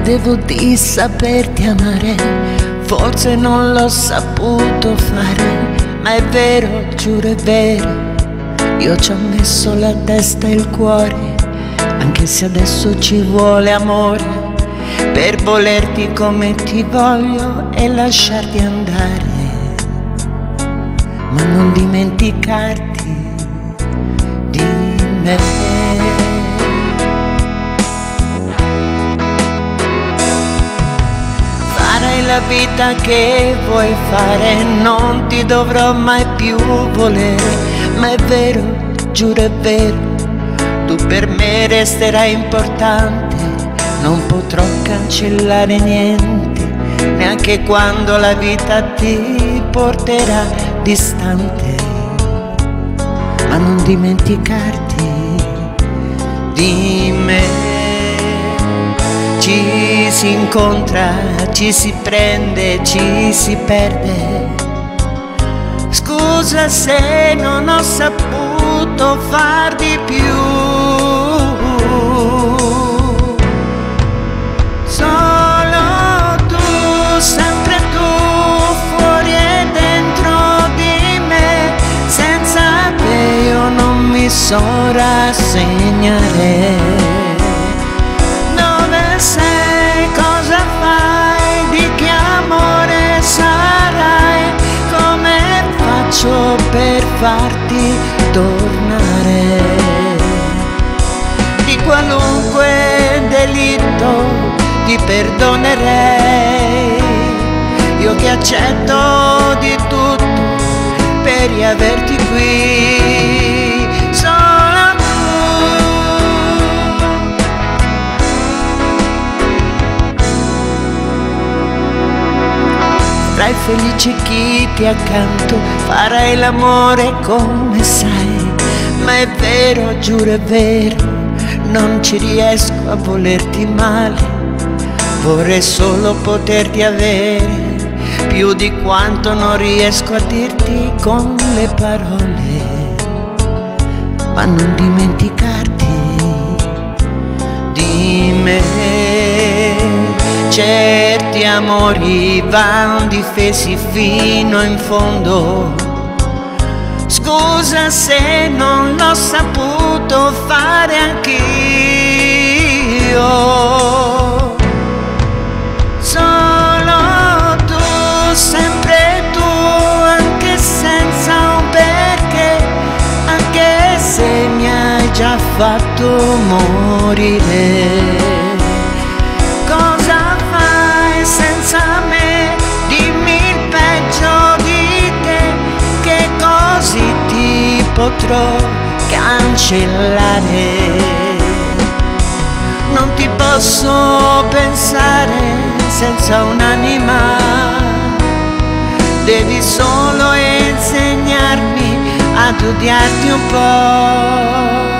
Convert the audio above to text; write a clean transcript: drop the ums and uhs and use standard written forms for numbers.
credevo di saperti amare, forse non l'ho saputo fare, ma è vero, giuro è vero, io ci ho messo la testa e il cuore, anche se adesso ci vuole amore, per volerti come ti voglio e lasciarti andare, ma non dimenticarti di me. La vita che vuoi fare, non ti dovrò mai più volere, ma è vero, giuro è vero, tu per me resterai importante, non potrò cancellare niente, neanche quando la vita ti porterà distante, ma non dimenticarti di me. Ci si incontra, ci si prende, ci si perde. Scusa se non ho saputo far di più. Solo tu, sempre tu, fuori e dentro di me. Senza te io non mi so rassegnare. Sei, cosa fai, di che amore sarai, come faccio per farti tornare, di qualunque delitto ti perdonerei, io che accetto di tutto per riaverti qui. Sarai felice chi ti accanto, farai l'amore come sai, ma è vero, giuro è vero, non ci riesco a volerti male, vorrei solo poterti avere, più di quanto non riesco a dirti con le parole, ma non dimenticarti di me. Certi amori van difesi fino in fondo, scusa se non l'ho saputo fare anch'io. Solo tu, sempre tu, anche senza un perché, anche se mi hai già fatto morire. Senza me, dimmi il peggio di te, che così ti potrò cancellare. Non ti posso pensare senza un'anima, devi solo insegnarmi ad odiarti un po'.